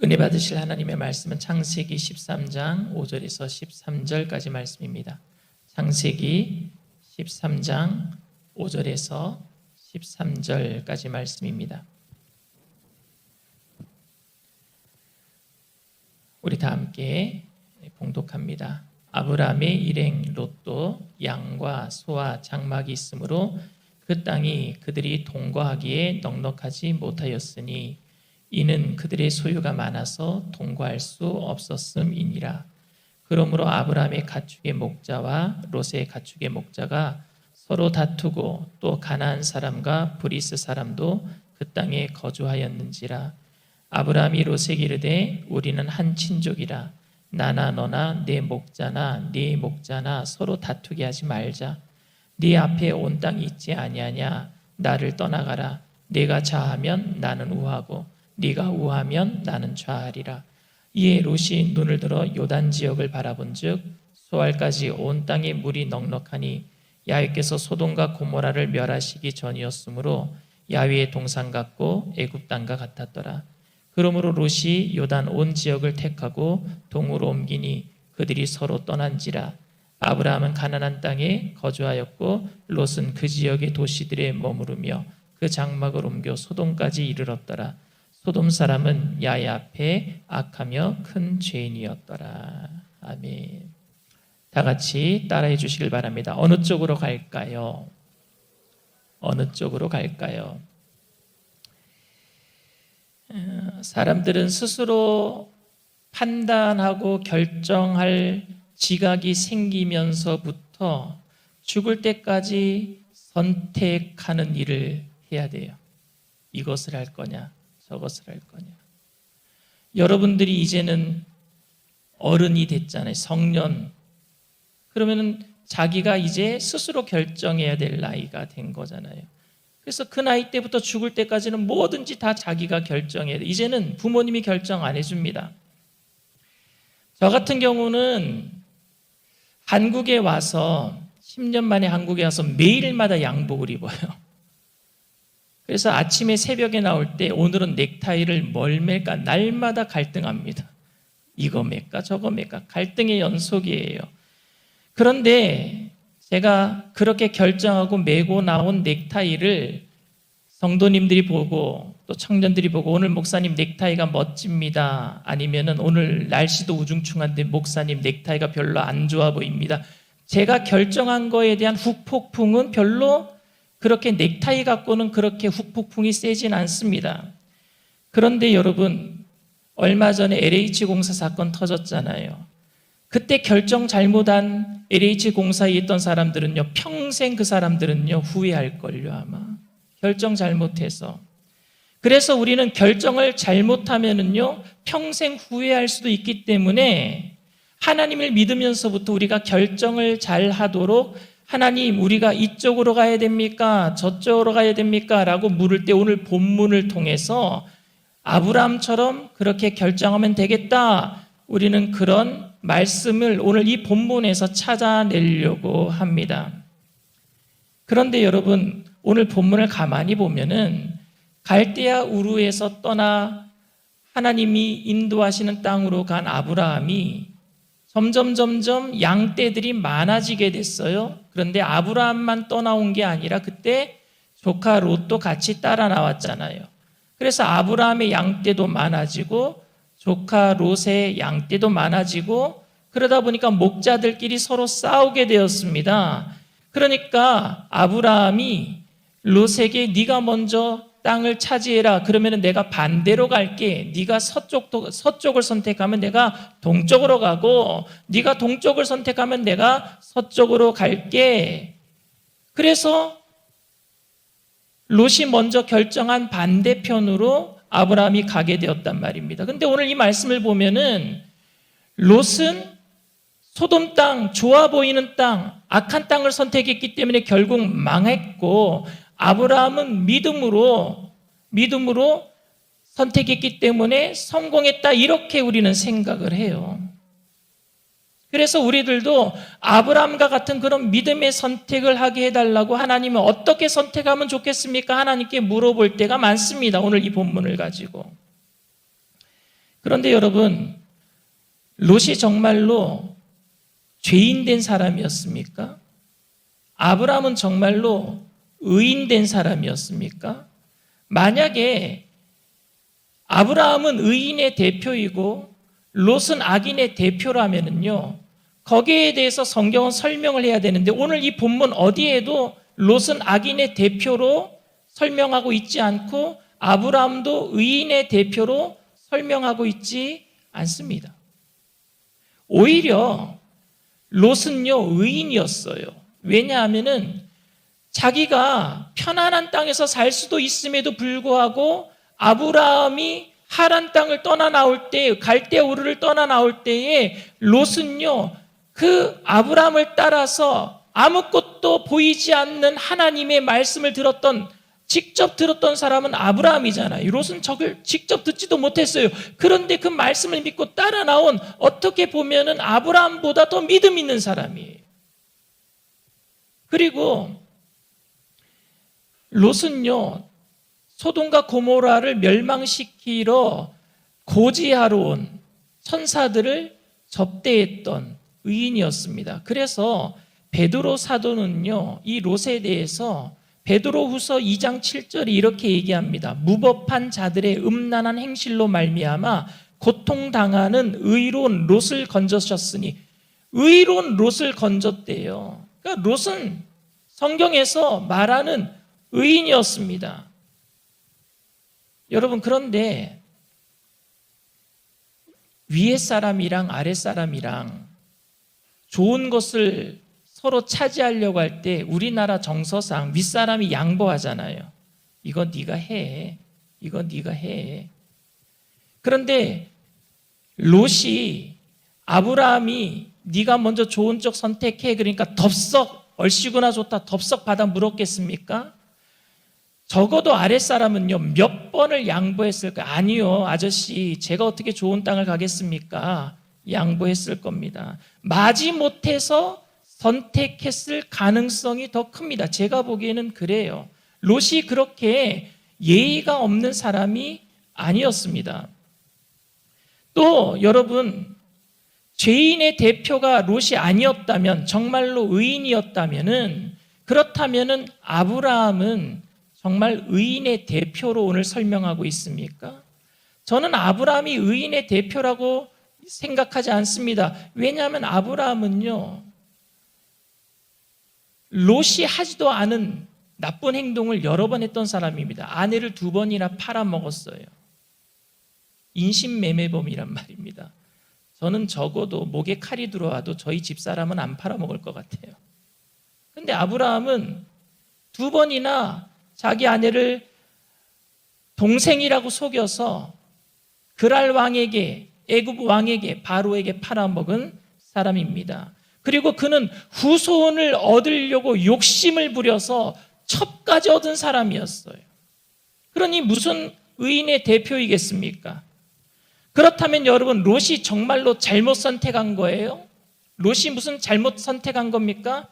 은혜 받으실 하나님의 말씀은 창세기 13장 5절에서 13절까지 말씀입니다. 창세기 13장 5절에서 13절까지 말씀입니다. 우리 다 함께 봉독합니다. 아브라함의 일행 롯도 양과 소와 장막이 있으므로 그 땅이 그들이 동거하기에 넉넉하지 못하였으니 이는 그들의 소유가 많아서 동거할 수 없었음이니라. 그러므로 아브라함의 가축의 목자와 롯의 가축의 목자가 서로 다투고 또 가나안 사람과 브리스 사람도 그 땅에 거주하였는지라. 아브라함이 롯에게 이르되 우리는 한 친족이라. 나나 너나 내 목자나 네 목자나 서로 다투게 하지 말자. 네 앞에 온 땅이 있지 아니하냐. 나를 떠나가라. 네가 좌하면 나는 우하고 네가 우하면 나는 좌하리라. 이에 롯이 눈을 들어 요단 지역을 바라본즉 소알까지 온 땅에 물이 넉넉하니 야훼께서 소돔과 고모라를 멸하시기 전이었으므로 야훼의 동산 같고 애굽 땅과 같았더라. 그러므로 롯이 요단 온 지역을 택하고 동으로 옮기니 그들이 서로 떠난지라. 아브라함은 가나안 땅에 거주하였고 롯은 그 지역의 도시들에 머무르며 그 장막을 옮겨 소돔까지 이르렀더라. 소돔 사람은 야훼 앞에 악하며 큰 죄인이었더라. 아멘. 다 같이 따라해 주시길 바랍니다. 어느 쪽으로 갈까요? 어느 쪽으로 갈까요? 사람들은 스스로 판단하고 결정할 지각이 생기면서부터 죽을 때까지 선택하는 일을 해야 돼요. 이것을 할 거냐, 저것을 할 거냐. 여러분들이 이제는 어른이 됐잖아요. 성년. 그러면은 자기가 이제 스스로 결정해야 될 나이가 된 거잖아요. 그래서 그 나이 때부터 죽을 때까지는 뭐든지 다 자기가 결정해야 돼. 이제는 부모님이 결정 안 해줍니다. 저 같은 경우는 한국에 와서 10년 만에 한국에 와서 매일마다 양복을 입어요. 그래서 아침에 새벽에 나올 때 오늘은 넥타이를 뭘 맬까 날마다 갈등합니다. 이거 맬까 저거 맬까 갈등의 연속이에요. 그런데 제가 그렇게 결정하고 메고 나온 넥타이를 성도님들이 보고 또 청년들이 보고 오늘 목사님 넥타이가 멋집니다. 아니면은 오늘 날씨도 우중충한데 목사님 넥타이가 별로 안 좋아 보입니다. 제가 결정한 거에 대한 후폭풍은 별로 그렇게 넥타이 갖고는 그렇게 후폭풍이 세진 않습니다. 그런데 여러분 얼마 전에 LH공사 사건 터졌잖아요. 그때 결정 잘못한 LH공사에 있던 사람들은요 평생 그 사람들은요 후회할걸요 아마 결정 잘못해서. 그래서 우리는 결정을 잘못하면은요 평생 후회할 수도 있기 때문에 하나님을 믿으면서부터 우리가 결정을 잘 하도록 하나님 우리가 이쪽으로 가야 됩니까? 저쪽으로 가야 됩니까? 라고 물을 때 오늘 본문을 통해서 아브라함처럼 그렇게 결정하면 되겠다. 우리는 그런 말씀을 오늘 이 본문에서 찾아내려고 합니다. 그런데 여러분 오늘 본문을 가만히 보면은 갈대아 우르에서 떠나 하나님이 인도하시는 땅으로 간 아브라함이 점점 양떼들이 많아지게 됐어요. 그런데 아브라함만 떠나온 게 아니라 그때 조카 롯도 같이 따라 나왔잖아요. 그래서 아브라함의 양떼도 많아지고 조카 롯의 양떼도 많아지고 그러다 보니까 목자들끼리 서로 싸우게 되었습니다. 그러니까 아브라함이 롯에게 네가 먼저 땅을 차지해라. 그러면 내가 반대로 갈게. 네가 서쪽을 선택하면 내가 동쪽으로 가고 네가 동쪽을 선택하면 내가 서쪽으로 갈게. 그래서 롯이 먼저 결정한 반대편으로 아브라함이 가게 되었단 말입니다. 그런데 오늘 이 말씀을 보면은 롯은 소돔 땅, 좋아 보이는 땅, 악한 땅을 선택했기 때문에 결국 망했고 아브라함은 믿음으로 선택했기 때문에 성공했다 이렇게 우리는 생각을 해요. 그래서 우리들도 아브라함과 같은 그런 믿음의 선택을 하게 해달라고 하나님은 어떻게 선택하면 좋겠습니까? 하나님께 물어볼 때가 많습니다. 오늘 이 본문을 가지고. 그런데 여러분, 롯이 정말로 죄인된 사람이었습니까? 아브라함은 정말로 의인된 사람이었습니까? 만약에 아브라함은 의인의 대표이고 롯은 악인의 대표라면요, 거기에 대해서 성경은 설명을 해야 되는데 오늘 이 본문 어디에도 롯은 악인의 대표로 설명하고 있지 않고 아브라함도 의인의 대표로 설명하고 있지 않습니다. 오히려 롯은요, 의인이었어요. 왜냐하면은 자기가 편안한 땅에서 살 수도 있음에도 불구하고 아브라함이 하란 땅을 떠나 나올 때, 갈대아 우르를 떠나 나올 때에 롯은요, 그 아브라함을 따라서 아무것도 보이지 않는 하나님의 말씀을 직접 들었던 사람은 아브라함이잖아요. 롯은 저걸 직접 듣지도 못했어요. 그런데 그 말씀을 믿고 따라 나온, 어떻게 보면은 아브라함보다 더 믿음 있는 사람이에요. 그리고 롯은요, 소돔과 고모라를 멸망시키러 고지하러 온 천사들을 접대했던 의인이었습니다. 그래서 베드로 사도는요, 이 롯에 대해서 베드로후서 2장 7절이 이렇게 얘기합니다. 무법한 자들의 음란한 행실로 말미암아 고통당하는 의로운 롯을 건져셨으니, 의로운 롯을 건졌대요. 그러니까 롯은 성경에서 말하는 의인이었습니다. 여러분, 그런데 위에 사람이랑 아래 사람이랑 좋은 것을 서로 차지하려고 할 때 우리나라 정서상 윗사람이 양보하잖아요. 이거 네가 해. 이거 네가 해. 그런데 롯이, 아브라함이 네가 먼저 좋은 쪽 선택해, 그러니까 덥석 얼씨구나 좋다 덥석 받아 물었겠습니까? 적어도 아랫사람은요, 몇 번을 양보했을까? 아니요, 아저씨, 제가 어떻게 좋은 땅을 가겠습니까? 양보했을 겁니다. 마지못해서 선택했을 가능성이 더 큽니다. 제가 보기에는 그래요. 롯이 그렇게 예의가 없는 사람이 아니었습니다. 또 여러분, 죄인의 대표가 롯이 아니었다면, 정말로 의인이었다면은, 그렇다면은 아브라함은 정말 의인의 대표로 오늘 설명하고 있습니까? 저는 아브라함이 의인의 대표라고 생각하지 않습니다. 왜냐하면 아브라함은요, 롯이 하지도 않은 나쁜 행동을 여러 번 했던 사람입니다. 아내를 2번이나 팔아먹었어요. 인신매매범이란 말입니다. 저는 적어도 목에 칼이 들어와도 저희 집사람은 안 팔아먹을 것 같아요. 근데 아브라함은 2번이나 자기 아내를 동생이라고 속여서 그랄 왕에게, 애굽 왕에게, 바로에게 팔아먹은 사람입니다. 그리고 그는 후손을 얻으려고 욕심을 부려서 첩까지 얻은 사람이었어요. 그러니 무슨 의인의 대표이겠습니까? 그렇다면 여러분, 롯이 정말로 잘못 선택한 거예요? 롯이 무슨 잘못 선택한 겁니까?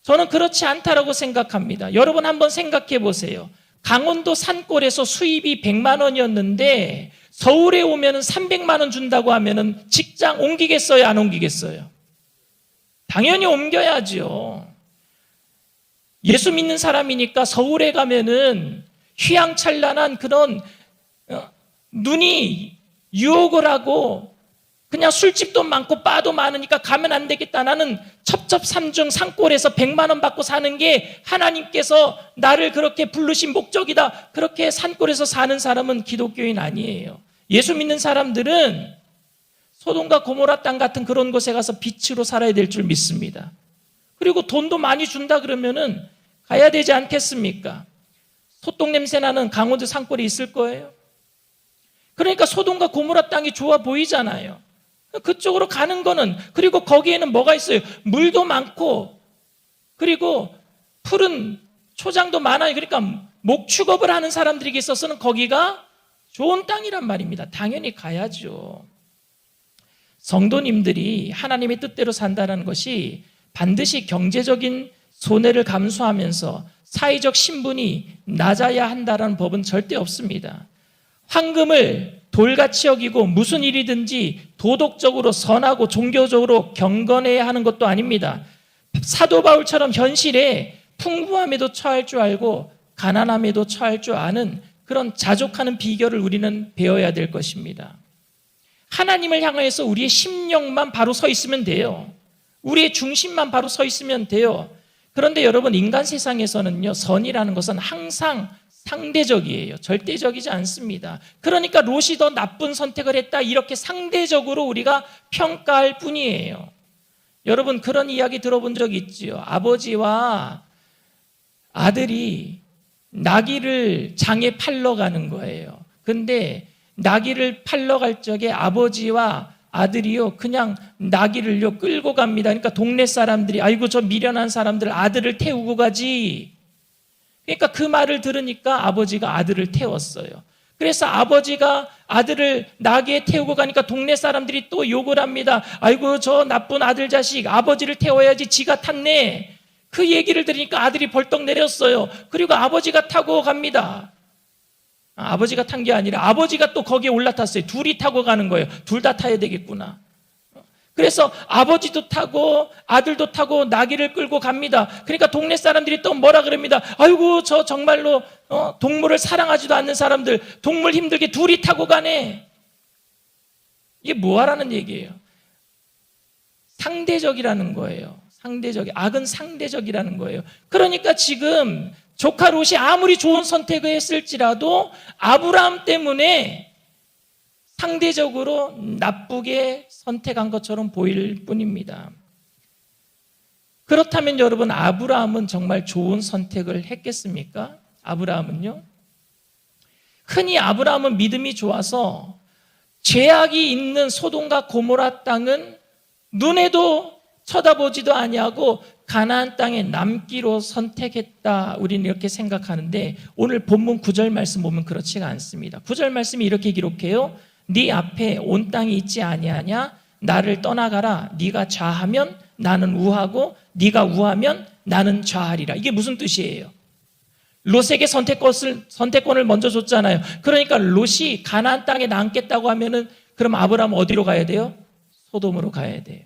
저는 그렇지 않다라고 생각합니다. 여러분 한번 생각해 보세요. 강원도 산골에서 수입이 100만 원이었는데 서울에 오면 300만 원 준다고 하면 직장 옮기겠어요? 안 옮기겠어요? 당연히 옮겨야죠. 예수 믿는 사람이니까 서울에 가면은 휘황찬란한 그런 눈이 유혹을 하고 그냥 술집도 많고 바도 많으니까 가면 안 되겠다. 나는 첩첩산중 산골에서 100만 원 받고 사는 게 하나님께서 나를 그렇게 부르신 목적이다. 그렇게 산골에서 사는 사람은 기독교인 아니에요. 예수 믿는 사람들은 소돔과 고모라 땅 같은 그런 곳에 가서 빛으로 살아야 될 줄 믿습니다. 그리고 돈도 많이 준다 그러면은 가야 되지 않겠습니까? 소똥 냄새 나는 강원도 산골에 있을 거예요. 그러니까 소돔과 고모라 땅이 좋아 보이잖아요. 그쪽으로 가는 거는, 그리고 거기에는 뭐가 있어요? 물도 많고, 그리고 푸른 초장도 많아요. 그러니까 목축업을 하는 사람들에게 있어서는 거기가 좋은 땅이란 말입니다. 당연히 가야죠. 성도님들이 하나님의 뜻대로 산다는 것이 반드시 경제적인 손해를 감수하면서 사회적 신분이 낮아야 한다는 법은 절대 없습니다. 황금을 돌같이 여기고 무슨 일이든지 도덕적으로 선하고 종교적으로 경건해야 하는 것도 아닙니다. 사도 바울처럼 현실에 풍부함에도 처할 줄 알고 가난함에도 처할 줄 아는 그런 자족하는 비결을 우리는 배워야 될 것입니다. 하나님을 향해서 우리의 심령만 바로 서 있으면 돼요. 우리의 중심만 바로 서 있으면 돼요. 그런데 여러분, 인간 세상에서는요, 선이라는 것은 항상 상대적이에요. 절대적이지 않습니다. 그러니까 롯이 더 나쁜 선택을 했다, 이렇게 상대적으로 우리가 평가할 뿐이에요. 여러분, 그런 이야기 들어본 적 있지요? 아버지와 아들이 나귀를 장에 팔러 가는 거예요. 근데 나귀를 팔러 갈 적에 아버지와 아들이요, 그냥 나귀를요 끌고 갑니다. 그러니까 동네 사람들이, 아이고 저 미련한 사람들 아들을 태우고 가지. 그러니까 그 말을 들으니까 아버지가 아들을 태웠어요. 그래서 아버지가 아들을 나귀에 태우고 가니까 동네 사람들이 또 욕을 합니다. 아이고 저 나쁜 아들 자식, 아버지를 태워야지 지가 탔네. 그 얘기를 들으니까 아들이 벌떡 내렸어요. 그리고 아버지가 타고 갑니다. 아버지가 탄 게 아니라 아버지가 또 거기에 올라탔어요. 둘이 타고 가는 거예요. 둘 다 타야 되겠구나. 그래서 아버지도 타고 아들도 타고 나귀를 끌고 갑니다. 그러니까 동네 사람들이 또 뭐라 그럽니다. 아이고 저 정말로 동물을 사랑하지도 않는 사람들, 동물 힘들게 둘이 타고 가네. 이게 뭐하라는 얘기예요? 상대적이라는 거예요. 악은 상대적이라는 거예요. 그러니까 지금 조카 롯이 아무리 좋은 선택을 했을지라도 아브라함 때문에 상대적으로 나쁘게 선택한 것처럼 보일 뿐입니다. 그렇다면 여러분, 아브라함은 정말 좋은 선택을 했겠습니까? 아브라함은요? 흔히 아브라함은 믿음이 좋아서 죄악이 있는 소돔과 고모라 땅은 눈에도 쳐다보지도 아니하고 가나안 땅에 남기로 선택했다, 우리는 이렇게 생각하는데 오늘 본문 9절 말씀 보면 그렇지가 않습니다. 9절 말씀이 이렇게 기록해요. 네 앞에 온 땅이 있지 아니하냐? 나를 떠나가라. 네가 좌하면 나는 우하고 네가 우하면 나는 좌하리라. 이게 무슨 뜻이에요? 롯에게 선택권을 먼저 줬잖아요. 그러니까 롯이 가나안 땅에 남겠다고 하면은 그럼 아브라함 어디로 가야 돼요? 소돔으로 가야 돼요.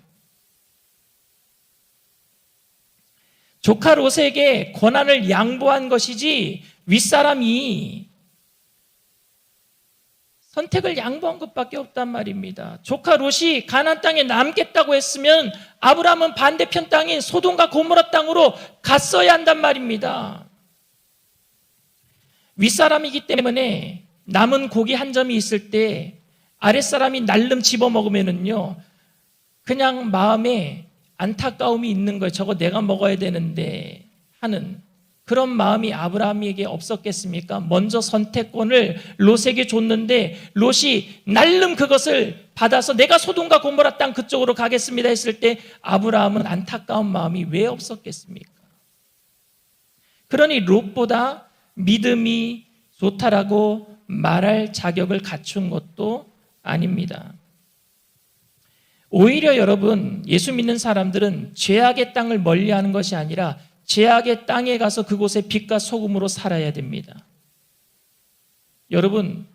조카 롯에게 권한을 양보한 것이지 윗사람이 선택을 양보한 것밖에 없단 말입니다. 조카 롯이 가나안 땅에 남겠다고 했으면 아브라함은 반대편 땅인 소돔과 고모라 땅으로 갔어야 한단 말입니다. 윗사람이기 때문에 남은 고기 한 점이 있을 때 아랫사람이 날름 집어먹으면은요, 그냥 마음에 안타까움이 있는 거예요. 저거 내가 먹어야 되는데 하는 그런 마음이 아브라함에게 없었겠습니까? 먼저 선택권을 롯에게 줬는데 롯이 날름 그것을 받아서 내가 소돔과 고모라 땅 그쪽으로 가겠습니다 했을 때 아브라함은 안타까운 마음이 왜 없었겠습니까? 그러니 롯보다 믿음이 좋다라고 말할 자격을 갖춘 것도 아닙니다. 오히려 여러분, 예수 믿는 사람들은 죄악의 땅을 멀리하는 것이 아니라 죄악의 땅에 가서 그곳에 빛과 소금으로 살아야 됩니다. 여러분,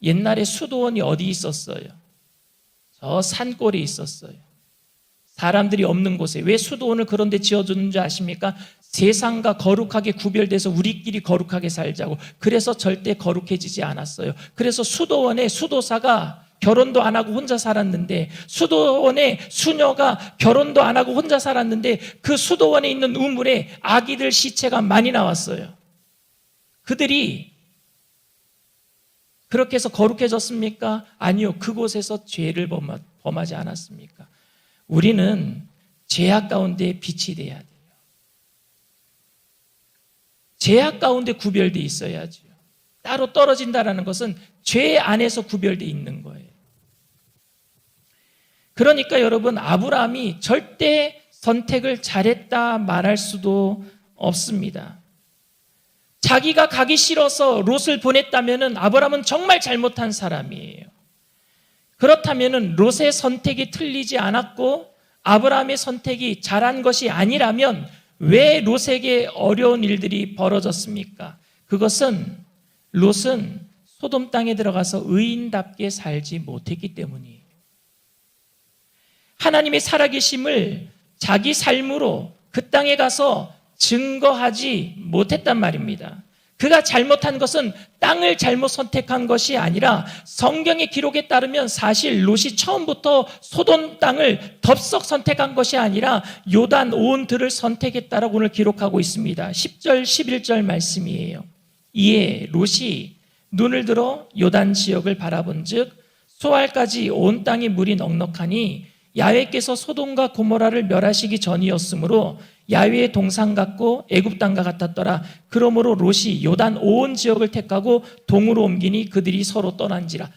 옛날에 수도원이 어디 있었어요? 저 산골에 있었어요. 사람들이 없는 곳에. 왜 수도원을 그런 데 지어주는지 아십니까? 세상과 거룩하게 구별돼서 우리끼리 거룩하게 살자고. 그래서 절대 거룩해지지 않았어요. 그래서 수도원에 수도사가 결혼도 안 하고 혼자 살았는데, 수도원에 수녀가 결혼도 안 하고 혼자 살았는데 그 수도원에 있는 우물에 아기들 시체가 많이 나왔어요. 그들이 그렇게 해서 거룩해졌습니까? 아니요. 그곳에서 죄를 범하지 않았습니까? 우리는 죄악 가운데 빛이 돼야 돼요. 죄악 가운데 구별돼 있어야죠. 따로 떨어진다는 것은 죄 안에서 구별돼 있는 거예요. 그러니까 여러분, 아브라함이 절대 선택을 잘했다 말할 수도 없습니다. 자기가 가기 싫어서 롯을 보냈다면 아브라함은 정말 잘못한 사람이에요. 그렇다면 롯의 선택이 틀리지 않았고 아브라함의 선택이 잘한 것이 아니라면 왜 롯에게 어려운 일들이 벌어졌습니까? 그것은 롯은 소돔 땅에 들어가서 의인답게 살지 못했기 때문이에요. 하나님의 살아계심을 자기 삶으로 그 땅에 가서 증거하지 못했단 말입니다. 그가 잘못한 것은 땅을 잘못 선택한 것이 아니라 성경의 기록에 따르면 사실 롯이 처음부터 소돔 땅을 덥석 선택한 것이 아니라 요단 온 들을 선택했다라고 오늘 기록하고 있습니다. 10절 11절 말씀이에요. 이에 롯이 눈을 들어 요단 지역을 바라본즉 소알까지 온 땅에 물이 넉넉하니 야훼께서 소돔과 고모라를 멸하시기 전이었으므로 야훼의 동상 같고 애굽 땅과 같았더라. 그러므로 롯이 요단 온 지역을 택하고 동으로 옮기니 그들이 서로 떠난지라.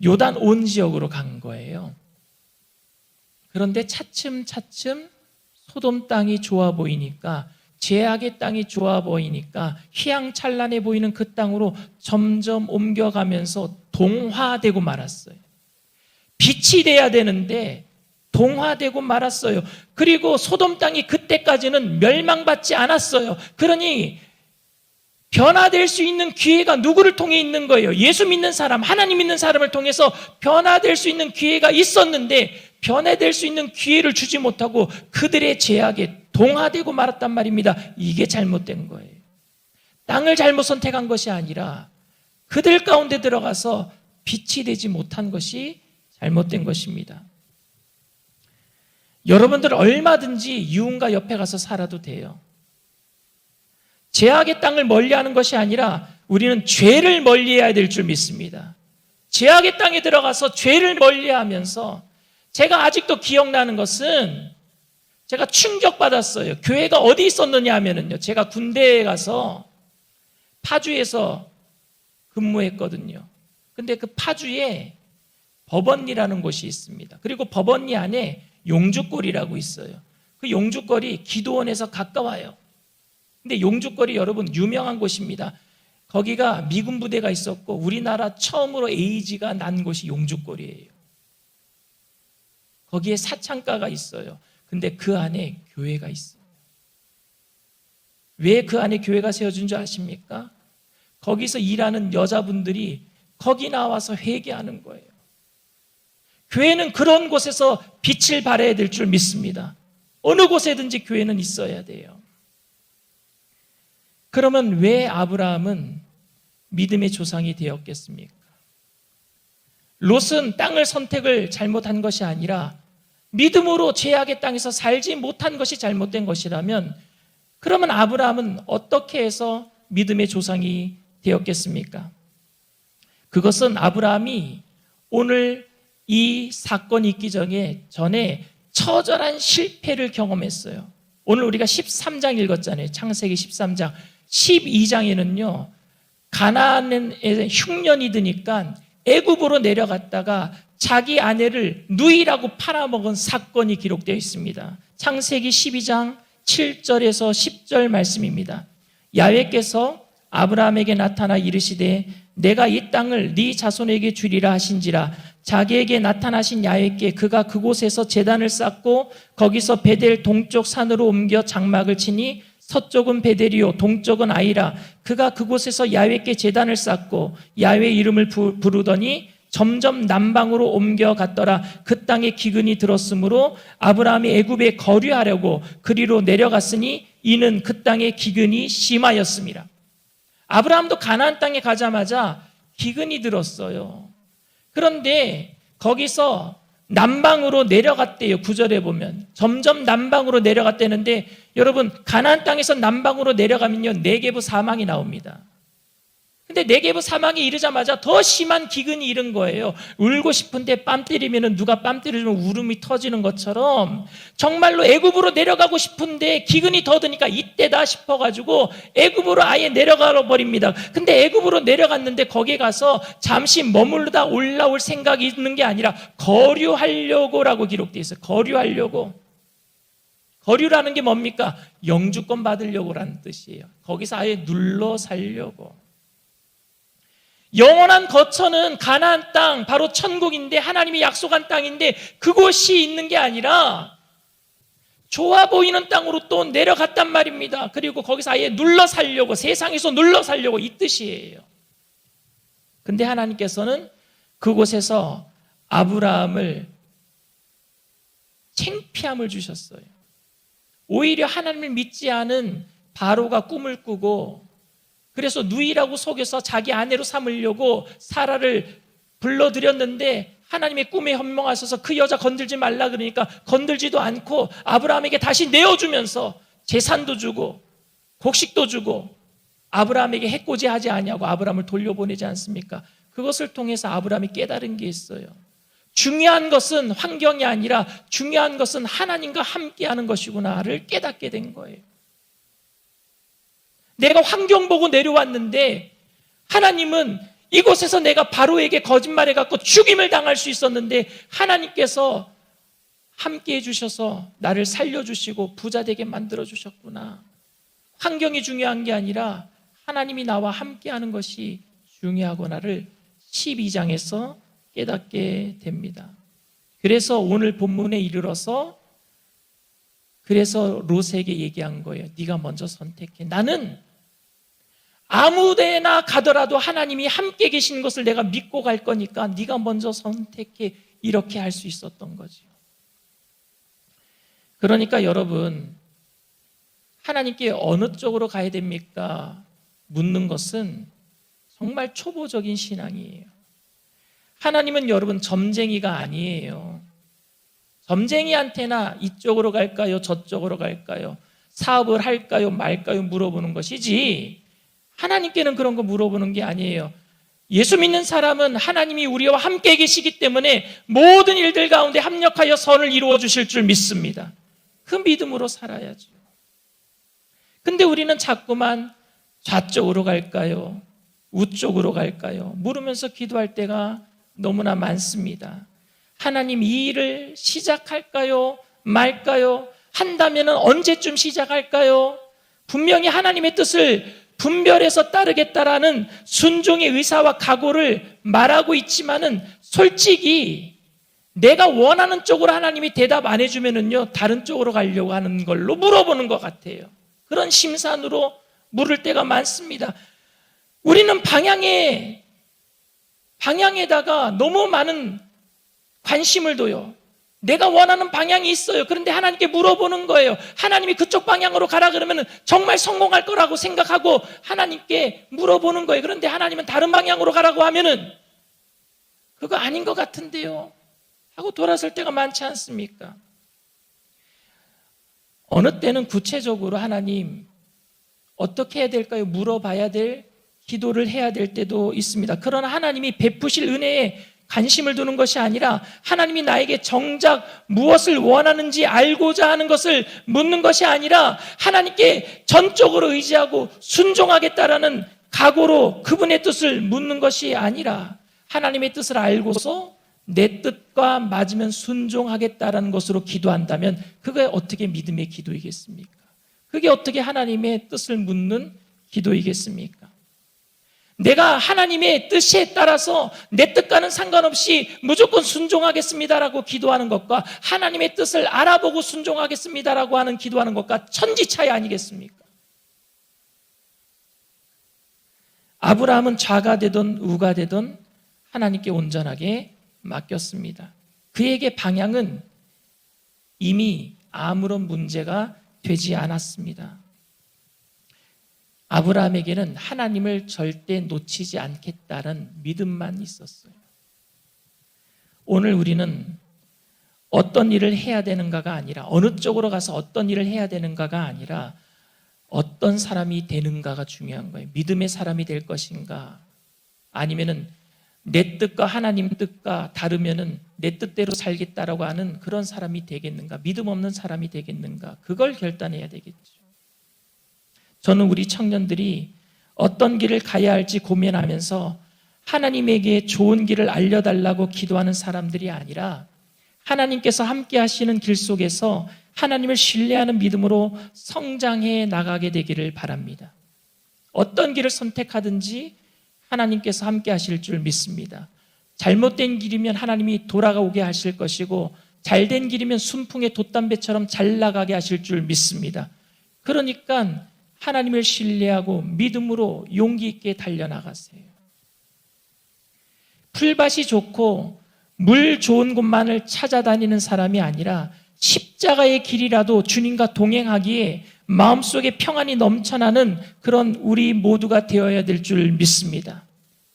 요단 온 지역으로 간 거예요. 그런데 차츰차츰 소돔 땅이 좋아 보이니까, 죄악의 땅이 좋아 보이니까 휘황찬란해 보이는 그 땅으로 점점 옮겨가면서 동화되고 말았어요. 빛이 돼야 되는데 동화되고 말았어요. 그리고 소돔 땅이 그때까지는 멸망받지 않았어요. 그러니 변화될 수 있는 기회가 누구를 통해 있는 거예요? 예수 믿는 사람, 하나님 믿는 사람을 통해서 변화될 수 있는 기회가 있었는데 변화될 수 있는 기회를 주지 못하고 그들의 죄악에 동화되고 말았단 말입니다. 이게 잘못된 거예요. 땅을 잘못 선택한 것이 아니라 그들 가운데 들어가서 빛이 되지 못한 것이 잘못된 것입니다. 여러분들 얼마든지 유흥가 옆에 가서 살아도 돼요. 죄악의 땅을 멀리하는 것이 아니라 우리는 죄를 멀리해야 될 줄 믿습니다. 죄악의 땅에 들어가서 죄를 멀리하면서, 제가 아직도 기억나는 것은 제가 충격받았어요. 교회가 어디 있었느냐 하면요, 제가 군대에 가서 파주에서 근무했거든요. 근데 그 파주에 법원리라는 곳이 있습니다. 그리고 법원리 안에 용주골이라고 있어요. 그 용주골이 기도원에서 가까워요. 근데 용주골이 여러분 유명한 곳입니다. 거기가 미군 부대가 있었고 우리나라 처음으로 에이즈가 난 곳이 용주골이에요. 거기에 사창가가 있어요. 근데 그 안에 교회가 있어요. 왜 그 안에 교회가 세워진 줄 아십니까? 거기서 일하는 여자분들이 거기 나와서 회개하는 거예요. 교회는 그런 곳에서 빛을 발해야 될 줄 믿습니다. 어느 곳에든지 교회는 있어야 돼요. 그러면 왜 아브라함은 믿음의 조상이 되었겠습니까? 롯은 땅을 선택을 잘못한 것이 아니라 믿음으로 죄악의 땅에서 살지 못한 것이 잘못된 것이라면, 그러면 아브라함은 어떻게 해서 믿음의 조상이 되었겠습니까? 그것은 아브라함이 오늘 이 사건이 있기 전에 처절한 실패를 경험했어요. 오늘 우리가 13장 읽었잖아요. 창세기 13장. 12장에는요, 가나안에 흉년이 드니까 애굽으로 내려갔다가 자기 아내를 누이라고 팔아먹은 사건이 기록되어 있습니다. 창세기 12장 7절에서 10절 말씀입니다. 야훼께서 아브라함에게 나타나 이르시되 내가 이 땅을 네 자손에게 주리라 하신지라. 자기에게 나타나신 야훼께 그가 그곳에서 제단을 쌓고 거기서 베델 동쪽 산으로 옮겨 장막을 치니 서쪽은 베델이요 동쪽은 아이라. 그가 그곳에서 야훼께 제단을 쌓고 야훼 이름을 부르더니 점점 남방으로 옮겨갔더라. 그 땅에 기근이 들었으므로 아브라함이 애굽에 거류하려고 그리로 내려갔으니 이는 그 땅에 기근이 심하였습니다. 아브라함도 가나안 땅에 가자마자 기근이 들었어요. 그런데 거기서 남방으로 내려갔대요. 9절에 보면 점점 남방으로 내려갔다는데, 여러분 가나안 땅에서 남방으로 내려가면요 네게부 사망이 나옵니다. 근데 네게부 사망이 이르자마자 더 심한 기근이 이른 거예요. 울고 싶은데 뺨 때리면 누가 뺨 때리면 울음이 터지는 것처럼 정말로 애굽으로 내려가고 싶은데 기근이 더 드니까 이때다 싶어가지고 애굽으로 아예 내려가 버립니다. 근데 애굽으로 내려갔는데 거기에 가서 잠시 머물다 올라올 생각이 있는 게 아니라 거류하려고라고 기록되어 있어요. 거류하려고. 거류라는 게 뭡니까? 영주권 받으려고라는 뜻이에요. 거기서 아예 눌러 살려고. 영원한 거처는 가나안 땅, 바로 천국인데 하나님이 약속한 땅인데 그곳이 있는 게 아니라 좋아 보이는 땅으로 또 내려갔단 말입니다. 그리고 거기서 아예 눌러 살려고, 세상에서 눌러 살려고 이 뜻이에요. 근데 하나님께서는 그곳에서 아브라함을 창피함을 주셨어요. 오히려 하나님을 믿지 않은 바로가 꿈을 꾸고 그래서 누이라고 속여서 자기 아내로 삼으려고 사라를 불러들였는데 하나님의 꿈에 현몽하셔서 그 여자 건들지 말라 그러니까 건들지도 않고 아브라함에게 다시 내어주면서 재산도 주고 곡식도 주고 아브라함에게 해코지하지 아니하고 아브라함을 돌려보내지 않습니까? 그것을 통해서 아브라함이 깨달은 게 있어요. 중요한 것은 환경이 아니라 중요한 것은 하나님과 함께하는 것이구나를 깨닫게 된 거예요. 내가 환경 보고 내려왔는데 하나님은 이곳에서 내가 바로에게 거짓말해갖고 죽임을 당할 수 있었는데 하나님께서 함께해 주셔서 나를 살려주시고 부자 되게 만들어 주셨구나. 환경이 중요한 게 아니라 하나님이 나와 함께하는 것이 중요하구나를 12장에서 깨닫게 됩니다. 그래서 오늘 본문에 이르러서 그래서 롯에게 얘기한 거예요. 네가 먼저 선택해. 나는 아무 데나 가더라도 하나님이 함께 계신 것을 내가 믿고 갈 거니까 네가 먼저 선택해. 이렇게 할 수 있었던 거죠. 그러니까 여러분, 하나님께 어느 쪽으로 가야 됩니까? 묻는 것은 정말 초보적인 신앙이에요. 하나님은 여러분 점쟁이가 아니에요. 점쟁이한테나 이쪽으로 갈까요? 저쪽으로 갈까요? 사업을 할까요? 말까요? 물어보는 것이지 하나님께는 그런 거 물어보는 게 아니에요. 예수 믿는 사람은 하나님이 우리와 함께 계시기 때문에 모든 일들 가운데 합력하여 선을 이루어 주실 줄 믿습니다. 그 믿음으로 살아야죠. 근데 우리는 자꾸만 좌쪽으로 갈까요? 우쪽으로 갈까요? 물으면서 기도할 때가 너무나 많습니다. 하나님, 이 일을 시작할까요? 말까요? 한다면 언제쯤 시작할까요? 분명히 하나님의 뜻을 분별해서 따르겠다라는 순종의 의사와 각오를 말하고 있지만은 솔직히 내가 원하는 쪽으로 하나님이 대답 안 해주면은요, 다른 쪽으로 가려고 하는 걸로 물어보는 것 같아요. 그런 심산으로 물을 때가 많습니다. 우리는 방향에다가 너무 많은 관심을 둬요. 내가 원하는 방향이 있어요. 그런데 하나님께 물어보는 거예요. 하나님이 그쪽 방향으로 가라 그러면 정말 성공할 거라고 생각하고 하나님께 물어보는 거예요. 그런데 하나님은 다른 방향으로 가라고 하면은 그거 아닌 것 같은데요 하고 돌아설 때가 많지 않습니까? 어느 때는 구체적으로 하나님 어떻게 해야 될까요? 물어봐야 될 기도를 해야 될 때도 있습니다. 그러나 하나님이 베푸실 은혜에 관심을 두는 것이 아니라 하나님이 나에게 정작 무엇을 원하는지 알고자 하는 것을 묻는 것이 아니라 하나님께 전적으로 의지하고 순종하겠다라는 각오로 그분의 뜻을 묻는 것이 아니라 하나님의 뜻을 알고서 내 뜻과 맞으면 순종하겠다라는 것으로 기도한다면 그게 어떻게 믿음의 기도이겠습니까? 그게 어떻게 하나님의 뜻을 묻는 기도이겠습니까? 내가 하나님의 뜻에 따라서 내 뜻과는 상관없이 무조건 순종하겠습니다라고 기도하는 것과 하나님의 뜻을 알아보고 순종하겠습니다라고 하는 기도하는 것과 천지 차이 아니겠습니까? 아브라함은 좌가 되든 우가 되든 하나님께 온전하게 맡겼습니다. 그에게 방향은 이미 아무런 문제가 되지 않았습니다. 아브라함에게는 하나님을 절대 놓치지 않겠다는 믿음만 있었어요. 오늘 우리는 어떤 일을 해야 되는가가 아니라 어느 쪽으로 가서 어떤 일을 해야 되는가가 아니라 어떤 사람이 되는가가 중요한 거예요. 믿음의 사람이 될 것인가 아니면은 내 뜻과 하나님 뜻과 다르면은 내 뜻대로 살겠다라고 하는 그런 사람이 되겠는가, 믿음 없는 사람이 되겠는가, 그걸 결단해야 되겠죠. 저는 우리 청년들이 어떤 길을 가야 할지 고민하면서 하나님에게 좋은 길을 알려달라고 기도하는 사람들이 아니라 하나님께서 함께 하시는 길 속에서 하나님을 신뢰하는 믿음으로 성장해 나가게 되기를 바랍니다. 어떤 길을 선택하든지 하나님께서 함께 하실 줄 믿습니다. 잘못된 길이면 하나님이 돌아오게 하실 것이고 잘된 길이면 순풍의 돛담배처럼 잘 나가게 하실 줄 믿습니다. 그러니까 하나님을 신뢰하고 믿음으로 용기 있게 달려나가세요. 풀밭이 좋고 물 좋은 곳만을 찾아다니는 사람이 아니라 십자가의 길이라도 주님과 동행하기에 마음속에 평안이 넘쳐나는 그런 우리 모두가 되어야 될 줄 믿습니다.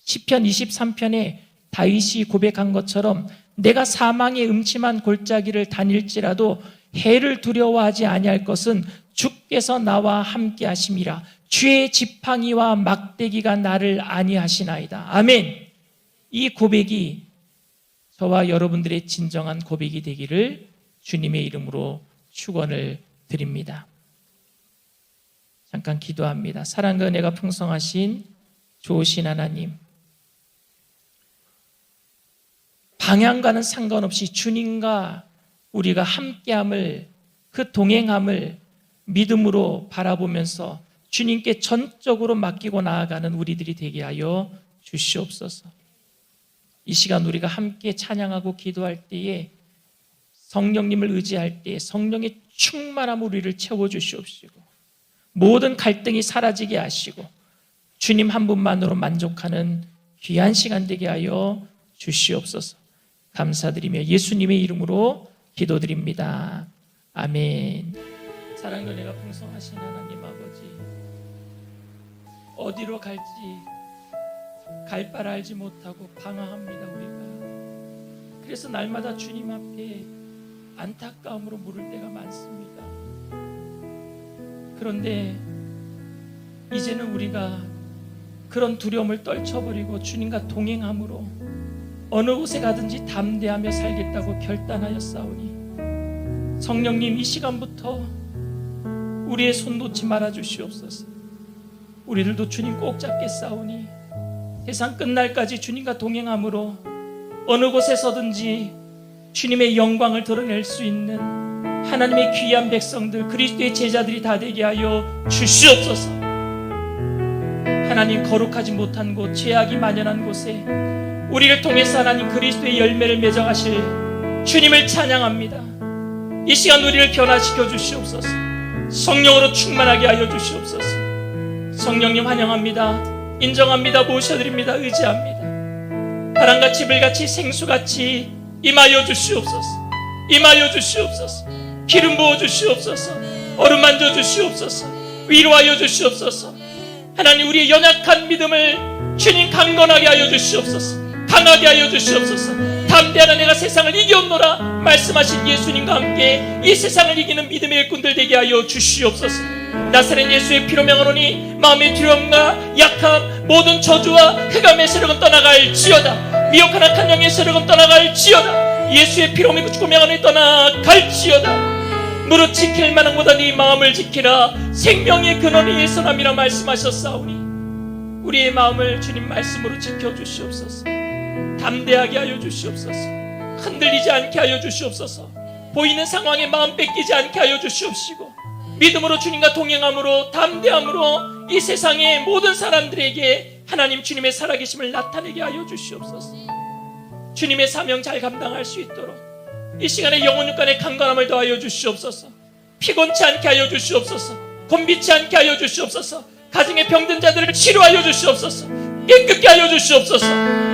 시편 23편에 다윗이 고백한 것처럼 내가 사망의 음침한 골짜기를 다닐지라도 해를 두려워하지 아니할 것은 주께서 나와 함께 하심이라. 주의 지팡이와 막대기가 나를 안위하시나이다. 아멘. 이 고백이 저와 여러분들의 진정한 고백이 되기를 주님의 이름으로 축원을 드립니다. 잠깐 기도합니다. 사랑과 은혜가 풍성하신 좋으신 하나님, 방향과는 상관없이 주님과 우리가 함께함을, 그 동행함을 믿음으로 바라보면서 주님께 전적으로 맡기고 나아가는 우리들이 되게 하여 주시옵소서. 이 시간 우리가 함께 찬양하고 기도할 때에 성령님을 의지할 때에 성령의 충만함 우리를 채워주시옵시고 모든 갈등이 사라지게 하시고 주님 한 분만으로 만족하는 귀한 시간 되게 하여 주시옵소서. 감사드리며 예수님의 이름으로 기도드립니다. 아멘. 사랑과 은혜가 풍성하신 하나님 아버지, 어디로 갈지 갈 바를 알지 못하고 방황합니다. 우리가 그래서 날마다 주님 앞에 안타까움으로 물을 때가 많습니다. 그런데 이제는 우리가 그런 두려움을 떨쳐버리고 주님과 동행함으로 어느 곳에 가든지 담대하며 살겠다고 결단하였사오니 성령님, 이 시간부터 우리의 손 놓지 말아 주시옵소서. 우리들도 주님 꼭 잡겠사오니 세상 끝날까지 주님과 동행함으로 어느 곳에 서든지 주님의 영광을 드러낼 수 있는 하나님의 귀한 백성들, 그리스도의 제자들이 다 되게 하여 주시옵소서. 하나님, 거룩하지 못한 곳, 죄악이 만연한 곳에 우리를 통해서 하나님 그리스도의 열매를 맺어가실 주님을 찬양합니다. 이 시간 우리를 변화시켜 주시옵소서. 성령으로 충만하게 하여 주시옵소서. 성령님 환영합니다. 인정합니다. 모셔드립니다. 의지합니다. 바람같이 불같이 생수같이 임하여 주시옵소서. 임하여 주시옵소서. 기름 부어 주시옵소서. 어루만져 주시옵소서. 위로하여 주시옵소서. 하나님, 우리의 연약한 믿음을 주님 강건하게 하여 주시옵소서. 강하게 하여 주시옵소서. 담대하라, 내가 세상을 이겼노라 말씀하신 예수님과 함께 이 세상을 이기는 믿음의 일꾼들 되게 하여 주시옵소서. 나사렛 예수의 피로 명하노니 마음의 두려움과 약함, 모든 저주와 흑암의 세력은 떠나갈지어다. 미혹한 악한 영의 세력은 떠나갈지어다. 예수의 피로 믿고 명하노니 떠나갈지어다. 무릇 지킬 만한 보다 네 마음을 지키라. 생명의 근원이 예선함이라 말씀하셨사오니 우리의 마음을 주님 말씀으로 지켜주시옵소서. 담대하게 하여 주시옵소서. 흔들리지 않게 하여 주시옵소서. 보이는 상황에 마음 뺏기지 않게 하여 주시옵시고 믿음으로 주님과 동행함으로 담대함으로 이 세상의 모든 사람들에게 하나님 주님의 살아계심을 나타내게 하여 주시옵소서. 주님의 사명 잘 감당할 수 있도록 이 시간에 영혼 육간의 강건함을 더하여 주시옵소서. 피곤치 않게 하여 주시옵소서. 곤비치 않게 하여 주시옵소서. 가정의 병든 자들을 치료하여 주시옵소서. 깨끗게 하여 주시옵소서.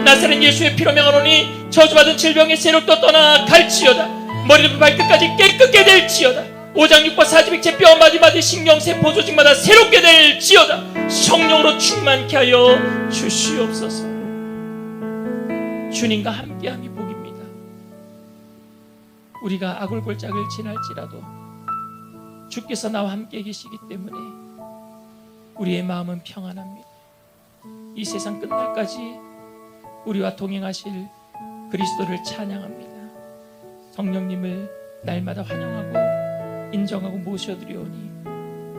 나사렛 예수의 피로 명하노니 저주받은 질병의 세력도 떠나갈지어다. 머리부터 발끝까지 깨끗게 될지어다. 오장육과 사지백체 뼈 마디마디 신경세포 조직마다 새롭게 될지어다. 성령으로 충만케 하여 주시옵소서. 주님과 함께함이 복입니다. 우리가 아굴골짝을 지날지라도 주께서 나와 함께 계시기 때문에 우리의 마음은 평안합니다. 이 세상 끝날까지 우리와 동행하실 그리스도를 찬양합니다. 성령님을 날마다 환영하고 인정하고 모셔드리오니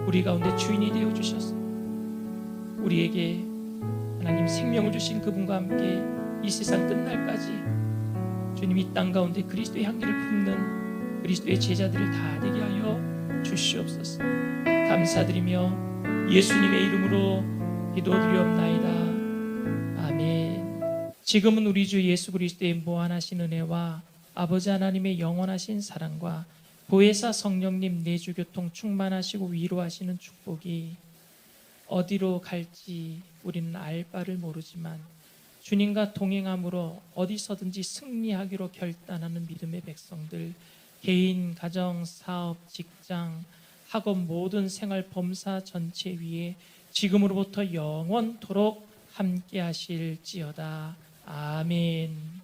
우리 가운데 주인이 되어주셔서 우리에게 하나님 생명을 주신 그분과 함께 이 세상 끝날까지 주님 이 땅 가운데 그리스도의 향기를 품는 그리스도의 제자들을 다 되게 하여 주시옵소서. 감사드리며 예수님의 이름으로 기도드리옵나이다. 아멘. 지금은 우리 주 예수 그리스도의 무한하신 은혜와 아버지 하나님의 영원하신 사랑과 보혜사 성령님 내주교통 충만하시고 위로하시는 축복이 어디로 갈지 우리는 알 바를 모르지만 주님과 동행함으로 어디서든지 승리하기로 결단하는 믿음의 백성들, 개인, 가정, 사업, 직장, 학업 모든 생활 범사 전체 위에 지금으로부터 영원토록 함께 하실지어다. 아멘.